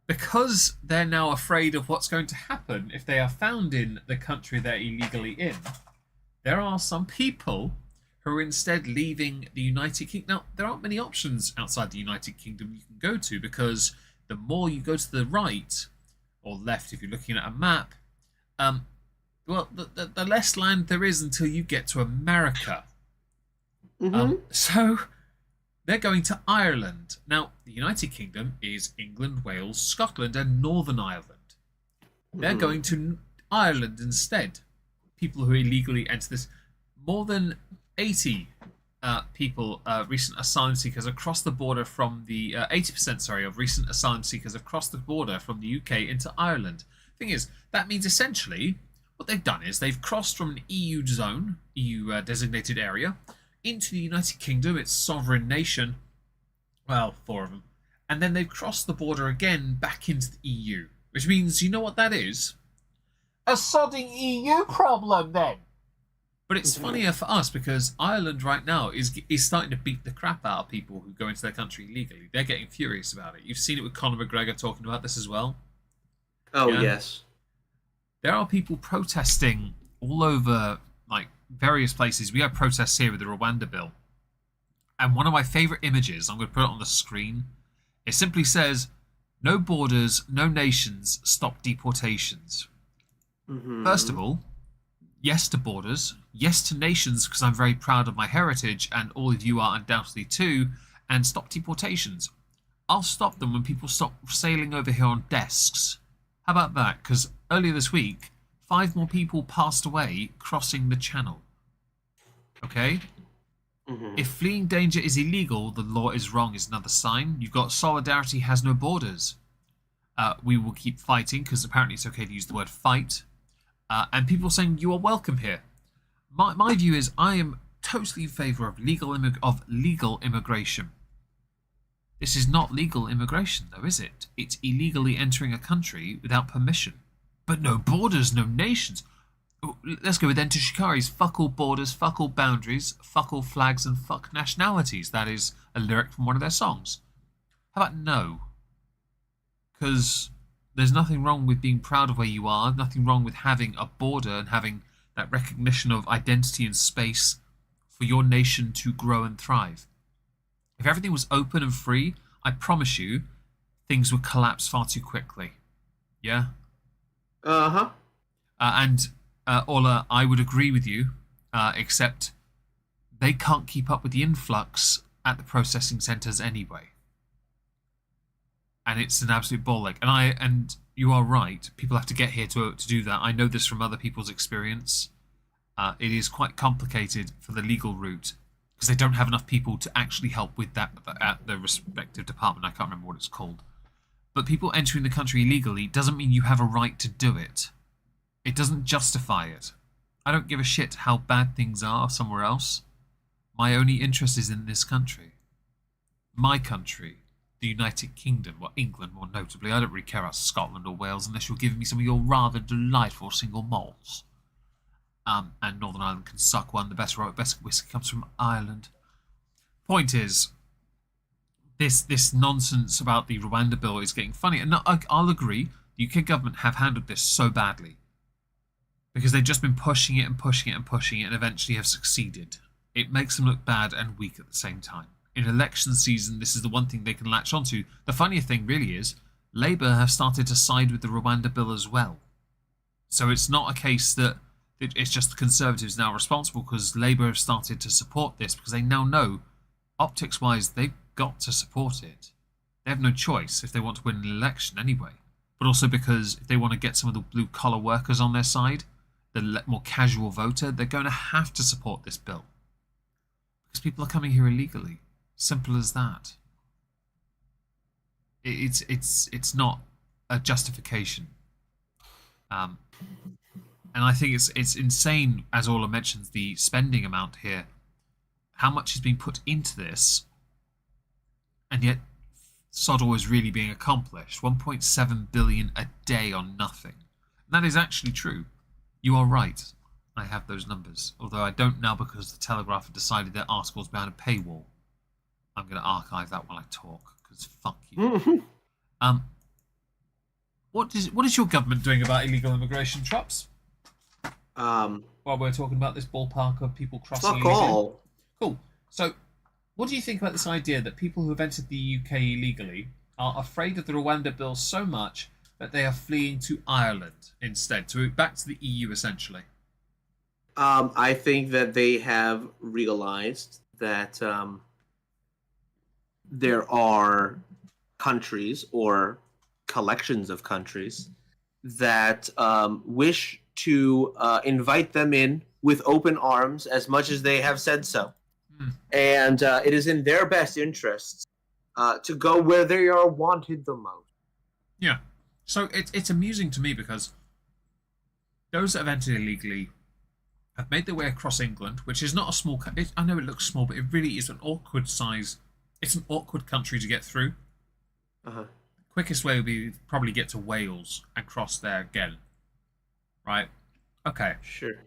because they're now afraid of what's going to happen if they are found in the country they're illegally in, there are some people who are instead leaving the United Kingdom. Now, there aren't many options outside the United Kingdom you can go to, because the more you go to the right, or left if you're looking at a map, the less land there is until you get to America. So they're going to Ireland. Now, the United Kingdom is England, Wales, Scotland, and Northern Ireland. They're going to Ireland instead. People who illegally enter this. More than 80 people, recent asylum seekers across the border from the 80%, of recent asylum seekers across the border from the UK into Ireland. Thing is, that means essentially what they've done is they've crossed from an EU zone, EU designated area, into the United Kingdom, its sovereign nation. Well, 4 of them. And then they've crossed the border again back into the EU. Which means, you know what that is? A sodding EU problem, then! But it's funnier for us because Ireland right now is starting to beat the crap out of people who go into their country illegally. They're getting furious about it. You've seen it with Conor McGregor talking about this as well. Oh, yeah? Yes. There are people protesting all over, like, various places. We have protests here with the Rwanda bill. And one of my favourite images, I'm going to put it on the screen, it simply says, "No borders, no nations, stop deportations." First of all, yes to borders, yes to nations, because I'm very proud of my heritage, and all of you are undoubtedly too, and stop deportations. I'll stop them when people stop sailing over here on desks. How about that? Because earlier this week, 5 more people passed away crossing the channel. Okay? If fleeing danger is illegal, the law is wrong is another sign. You've got solidarity has no borders. We will keep fighting because apparently it's okay to use the word fight. And people saying you are welcome here. My view is I am totally in favour of legal immigration. This is not legal immigration, though, is it? It's illegally entering a country without permission. But no borders, no nations. Let's go with Enter Shikari's fuck all borders, fuck all boundaries, fuck all flags, and fuck nationalities. That is a lyric from one of their songs. How about no? Because there's nothing wrong with being proud of where you are, nothing wrong with having a border and having that recognition of identity and space for your nation to grow and thrive. If everything was open and free, I promise you, things would collapse far too quickly. Yeah? Uh-huh. And Ola, I would agree with you, except they can't keep up with the influx at the processing centres anyway. And it's an absolute ball ache. And you are right. People have to get here to do that. I know this from other people's experience. It is quite complicated for the legal route because they don't have enough people to actually help with that at the respective department. I can't remember what it's called. But people entering the country illegally doesn't mean you have a right to do it. It doesn't justify it. I don't give a shit how bad things are somewhere else. My only interest is in this country. My country. The United Kingdom, or England more notably. I don't really care about Scotland or Wales unless you're giving me some of your rather delightful single malts. And Northern Ireland can suck one. The best whiskey comes from Ireland. Point is, this nonsense about the Rwanda bill is getting funny. And I'll agree, the UK government have handled this so badly. Because they've just been pushing it and pushing it and pushing it and eventually have succeeded. It makes them look bad and weak at the same time. In election season, this is the one thing they can latch onto. The funnier thing really is, Labour have started to side with the Rwanda bill as well. So it's not a case that it's just the Conservatives now responsible because Labour have started to support this because they now know, optics-wise, they've got to support it. They have no choice if they want to win an election anyway. But also because if they want to get some of the blue-collar workers on their side, the more casual voter, they're going to have to support this bill. Because people are coming here illegally. Simple as that. It's not a justification. And I think it's insane, as Ola mentions, the spending amount here. How much is being put into this, and yet sod all is really being accomplished. 1.7 billion a day on nothing. And that is actually true. You are right. I have those numbers. Although I don't now because the Telegraph have decided their article's behind a paywall. I'm going to archive that while I talk, because fuck you. What is your government doing about illegal immigration, Trups? While we're talking about this ballpark of people crossing fuck illegally. all. Cool. So, what do you think about this idea that people who have entered the UK illegally are afraid of the Rwanda bill so much that they are fleeing to Ireland instead, back to the EU essentially? I think that they have realized that there are countries or collections of countries that wish to invite them in with open arms as much as they have said so. And it is in their best interests to go where they are wanted the most. Yeah. So it's amusing to me because those that have entered illegally have made their way across England, which is not a small country. I know it looks small, but it really is an awkward size. It's an awkward country to get through. Quickest way would be probably get to Wales and cross there again. Right? Okay. Sure.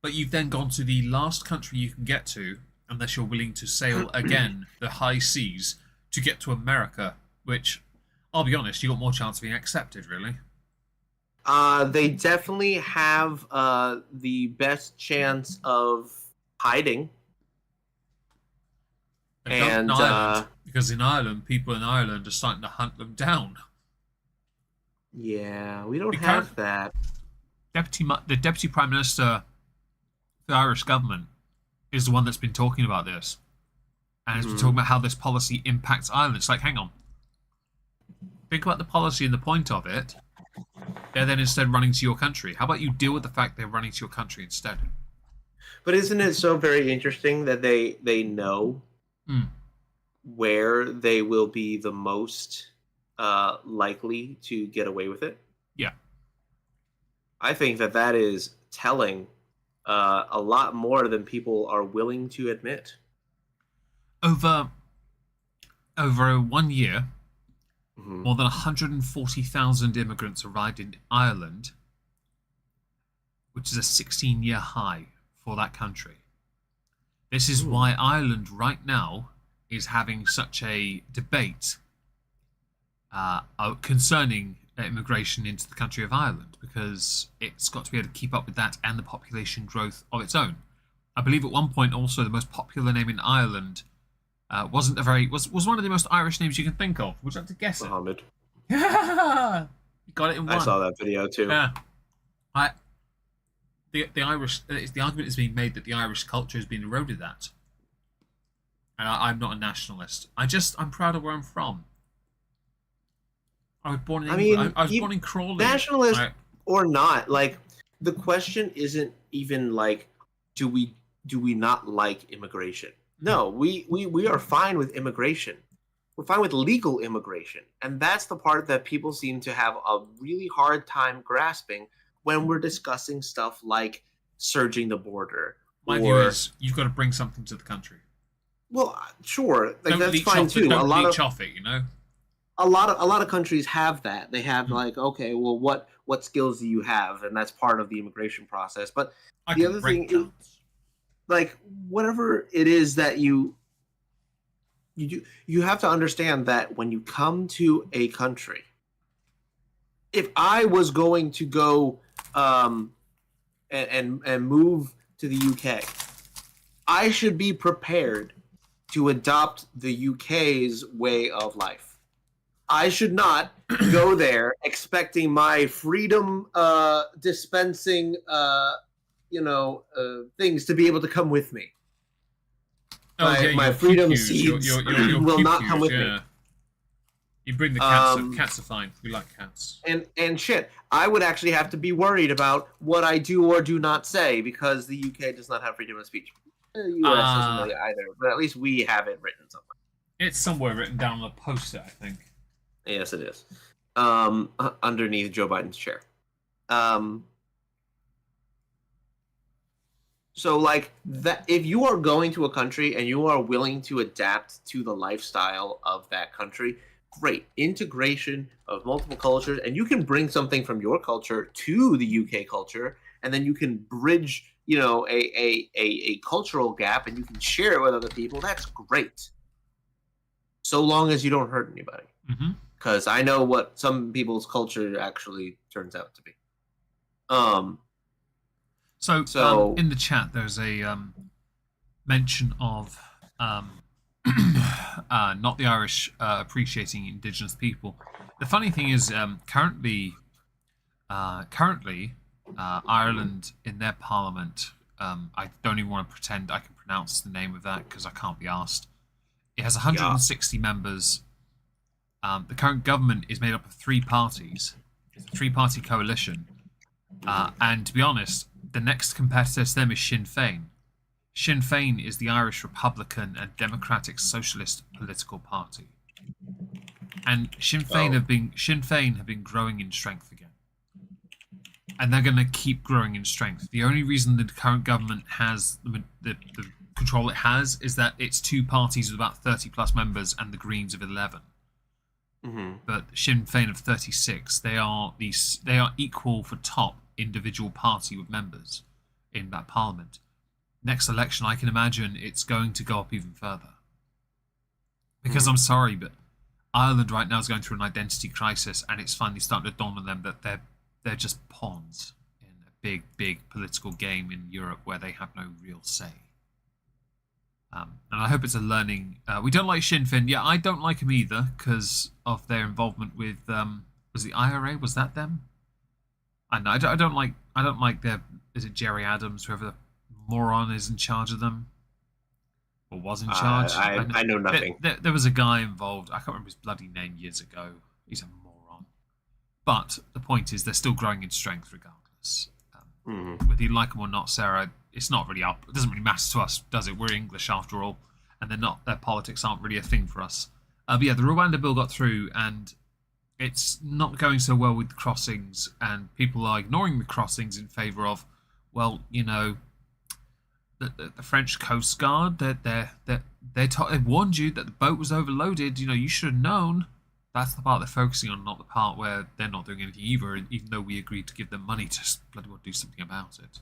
But you've then gone to the last country you can get to, unless you're willing to sail again the high seas to get to America, which, I'll be honest, you got more chance of being accepted, really. They definitely have the best chance of hiding. And Ireland, because in Ireland, people in Ireland are starting to hunt them down. Yeah, we don't have that. The Deputy Prime Minister of the Irish government is the one that's been talking about this. And has been talking about how this policy impacts Ireland. It's like, hang on. Think about the policy and the point of it. They're then instead running to your country. How about you deal with the fact they're running to your country instead? But isn't it so very interesting that they know where they will be the most likely to get away with it. Yeah. I think that is telling a lot more than people are willing to admit. Over 1 year, Mm-hmm. more than 140,000 immigrants arrived in Ireland, which is a 16-year high for that country. This is why Ireland right now is having such a debate concerning immigration into the country of Ireland, because it's got to be able to keep up with that and the population growth of its own. I believe at one point also the most popular name in Ireland was one of the most Irish names you can think of. Would you like to guess it? Muhammad. You got it in one. I saw that video too. Yeah. The Irish, the argument is being made that the Irish culture has been eroded. That, and I'm not a nationalist. I'm proud of where I'm from. I was born in England. I was born in Crawley. Nationalist or not, like the question isn't even like, do we not like immigration? No, we are fine with immigration. We're fine with legal immigration, and that's the part that people seem to have a really hard time grasping when we're discussing stuff like surging the border. My view is you've got to bring something to the country. Well, sure, like, that's leech fine off too. Don't leech off it, you know. A lot of countries have that. They have like, okay, well, what skills do you have, and that's part of the immigration process. But the other thing is, like, whatever it is that you do, you have to understand that when you come to a country, if I was going to go and move to the UK, I should be prepared to adopt the UK's way of life. I should not go there expecting my freedom dispensing things to be able to come with me. My freedom seeds will not come with me. You bring the cats. Cats are fine. We like cats. And shit, I would actually have to be worried about what I do or do not say, because the UK does not have freedom of speech. The US doesn't really either, but at least we have it written somewhere. It's somewhere written down on a poster, I think. Yes, it is. Underneath Joe Biden's chair. So, like, that, if you are going to a country and you are willing to adapt to the lifestyle of that country, great. Integration of multiple cultures, and you can bring something from your culture to the UK culture, and then you can bridge, a cultural gap, and you can share it with other people. That's great. So long as you don't hurt anybody. Because I know what some people's culture actually turns out to be. So in the chat, there's a mention of not the Irish appreciating Indigenous people. The funny thing is, currently, Ireland in their parliament, I don't even want to pretend I can pronounce the name of that because I can't be asked. It has 160 members. The current government is made up of 3 parties. It's a 3-party coalition. And to be honest, the next competitor to them is Sinn Féin. Sinn Féin is the Irish Republican and Democratic Socialist political party. And Sinn Féin have been growing in strength again. And they're going to keep growing in strength. The only reason the current government has the control it has is that it's 2 parties with about 30 plus members and the Greens of 11. But Sinn Féin of 36, they are equal for top individual party with members in that parliament. Next election, I can imagine it's going to go up even further. Because I'm sorry, but Ireland right now is going through an identity crisis, and it's finally starting to dawn on them that they're just pawns in a big, big political game in Europe where they have no real say. And I hope it's a learning. We don't like Sinn Féin. Yeah, I don't like them either because of their involvement with was the IRA? Was that them? I know. I don't like their. Is it Jerry Adams, whoever the moron is in charge of them, or was in charge? I know nothing. There was a guy involved. I can't remember his bloody name years ago. He's a moron. But the point is, they're still growing in strength regardless. Whether you like them or not, Sarah, it's not really up. It doesn't really matter to us, does it? We're English after all, and they're not. Their politics aren't really a thing for us. But yeah, the Rwanda bill got through, and it's not going so well with the crossings, and people are ignoring the crossings in favour of, well, the French Coast Guard. They warned you that the boat was overloaded. You should have known. That's the part they're focusing on, not the part where they're not doing anything either, even though we agreed to give them money to bloody well do something about it.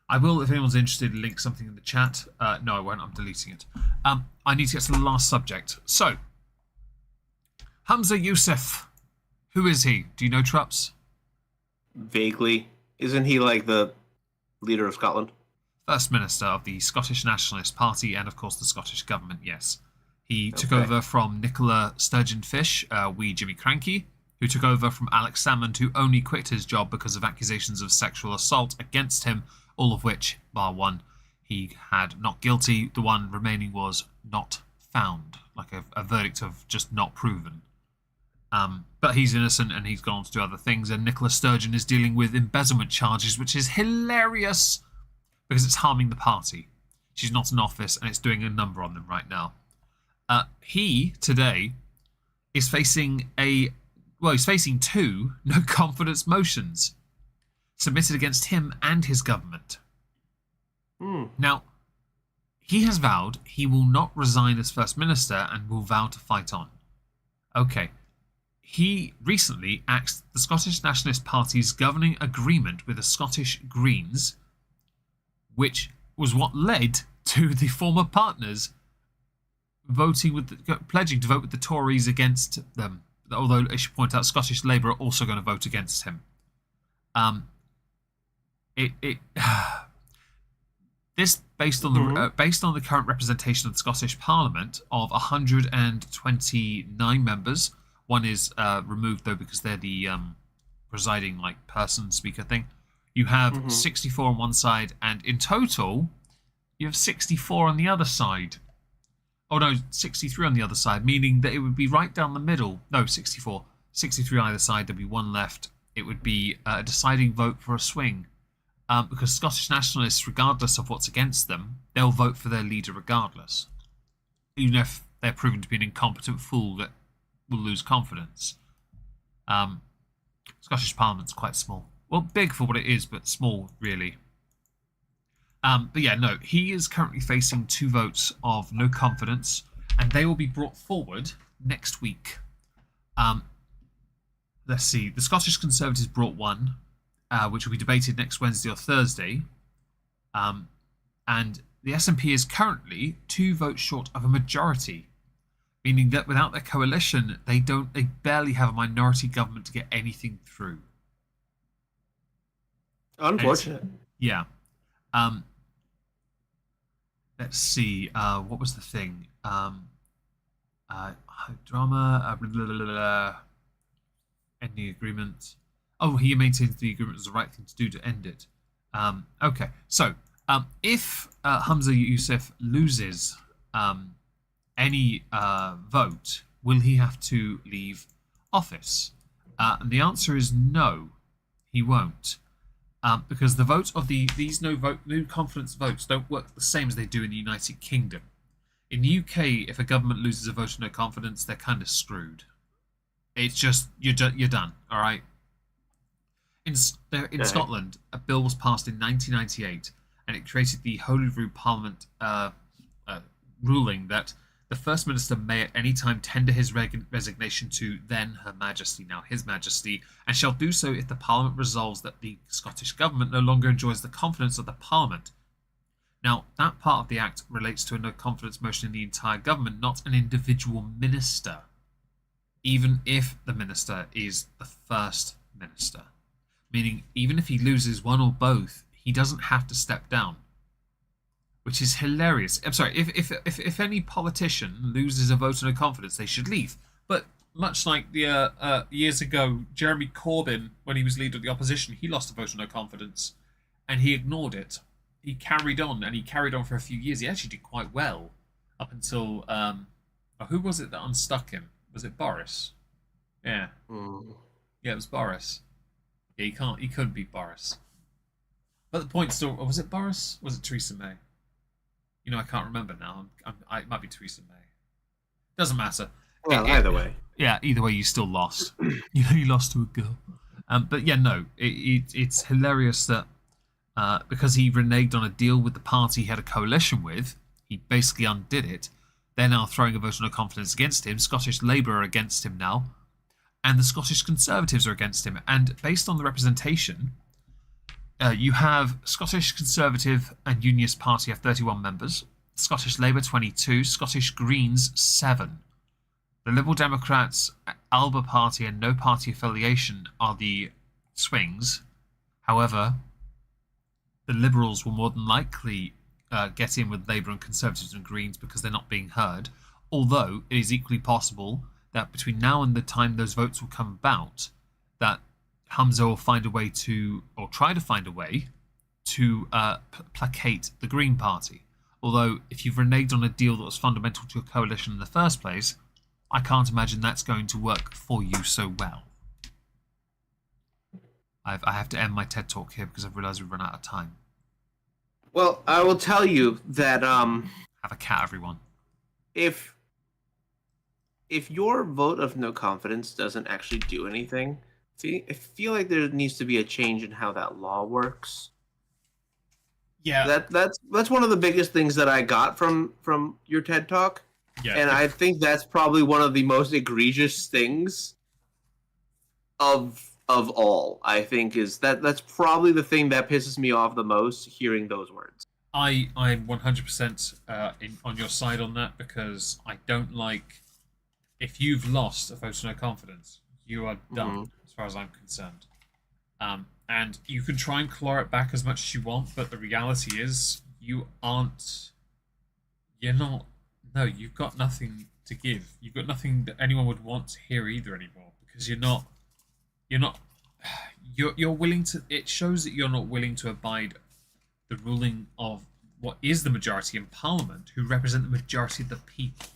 I will, if anyone's interested, link something in the chat. No, I won't. I'm deleting it. I need to get to the last subject. So, Humza Yousaf. Who is he? Do you know, Trups? Vaguely. Isn't he like the leader of Scotland? First Minister of the Scottish Nationalist Party and, of course, the Scottish Government, yes. He took over from Nicola Sturgeon-Fish, wee Jimmy Cranky, who took over from Alex Salmond, who only quit his job because of accusations of sexual assault against him, all of which, bar one, he had not guilty. The one remaining was not found, like a verdict of just not proven. But he's innocent and he's gone on to do other things, and Nicola Sturgeon is dealing with embezzlement charges, which is hilarious because it's harming the party. She's not in office and it's doing a number on them right now. He, today, is facing two no confidence motions submitted against him and his government. Now, he has vowed he will not resign as First Minister and will vow to fight on. Okay. He recently axed the Scottish Nationalist Party's governing agreement with the Scottish Greens, which was what led to the former partners pledging to vote with the Tories against them. Although, I should point out, Scottish Labour are also going to vote against him. This based on the current representation of the Scottish Parliament of 129 members. One is removed though because they're the presiding person speaker thing. You have 64 on one side, and in total, you have 64 on the other side. Oh no, 63 on the other side, meaning that it would be right down the middle. No, 64. 63 on either side, there'd be one left. It would be a deciding vote for a swing. Because Scottish nationalists, regardless of what's against them, they'll vote for their leader regardless. Even if they're proven to be an incompetent fool that will lose confidence. Scottish Parliament's quite small. Well, big for what it is, but small, really. But yeah, no, he is currently facing 2 votes of no confidence, and they will be brought forward next week. Let's see, the Scottish Conservatives brought one, which will be debated next Wednesday or Thursday. And the SNP is currently 2 votes short of a majority, meaning that without their coalition, they barely have a minority government to get anything through. Unfortunate. Yeah. Let's see. What was the thing? Drama. Ending agreement. Oh, he maintains the agreement was the right thing to do to end it. Okay. So, if Humza Yousaf loses any vote, will he have to leave office? And the answer is no, he won't. Because the vote of these no confidence votes don't work the same as they do in the United Kingdom. In the UK, if a government loses a vote of no confidence, they're kind of screwed. It's just you're done. All right. In Scotland, a bill was passed in 1998, and it created the Holyrood Parliament ruling that the First Minister may at any time tender his resignation to then Her Majesty, now His Majesty, and shall do so if the Parliament resolves that the Scottish Government no longer enjoys the confidence of the Parliament. Now, that part of the Act relates to a no confidence motion in the entire government, not an individual minister, even if the minister is the First Minister. Meaning, even if he loses one or both, he doesn't have to step down. Which is hilarious. I'm sorry, if any politician loses a vote of no confidence, they should leave. But much like the years ago, Jeremy Corbyn, when he was leader of the opposition, he lost a vote of no confidence, and he ignored it. He carried on, and he carried on for a few years. He actually did quite well up until who was it that unstuck him? Was it Boris? Yeah, yeah, it was Boris. Yeah, he couldn't beat Boris. But the point still, was it Boris? Was it Theresa May? I can't remember now. It might be Theresa May. Doesn't matter. Well, either way. Yeah, either way, you still lost. You lost to a girl. But yeah, no, it's hilarious that because he reneged on a deal with the party he had a coalition with, he basically undid it. They're now throwing a vote of no confidence against him. Scottish Labour are against him now, and the Scottish Conservatives are against him. And based on the representation, you have Scottish Conservative and Unionist Party have 31 members, Scottish Labour 22, Scottish Greens 7. The Liberal Democrats, Alba Party, and no party affiliation are the swings. However, the Liberals will more than likely get in with Labour and Conservatives and Greens because they're not being heard. Although it is equally possible that between now and the time those votes will come about, that Humza will find a way to, or try to find a way, to placate the Green Party. Although, if you've reneged on a deal that was fundamental to a coalition in the first place, I can't imagine that's going to work for you so well. I have to end my TED Talk here because I've realised we've run out of time. Well, I will tell you that have a cat, everyone. If your vote of no confidence doesn't actually do anything, I feel like there needs to be a change in how that law works. Yeah, that's one of the biggest things that I got from your TED Talk. Yeah, and I think that's probably one of the most egregious things of all. I think is that's probably the thing that pisses me off the most, hearing those words. I'm 100% on your side on that, because I don't like, if you've lost a vote of no confidence, you are done as far as I'm concerned. And you can try and claw it back as much as you want, but the reality is you've got nothing to give. You've got nothing that anyone would want to hear either anymore, because you're willing to, it shows that you're not willing to abide the ruling of what is the majority in Parliament, who represent the majority of the people.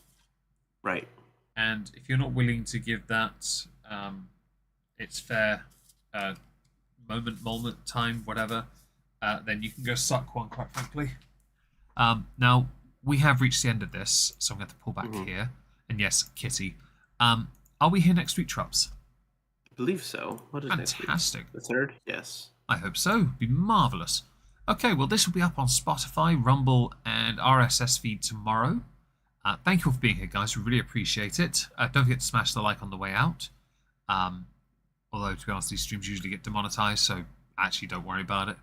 Right. And if you're not willing to give that its fair moment, time, whatever, then you can go suck one, quite frankly. Now, we have reached the end of this, so I'm going to pull back here. And yes, Kitty. Are we here next week, Trups? I believe so. What is fantastic? Next week? The 3rd? Yes. I hope so. Be marvellous. Okay, well, this will be up on Spotify, Rumble, and RSS feed tomorrow. Thank you all for being here, guys. We really appreciate it. Don't forget to smash the like on the way out. Although, to be honest, these streams usually get demonetized, so actually don't worry about it.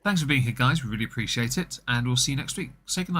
Thanks for being here, guys. We really appreciate it, and we'll see you next week. Say goodnight.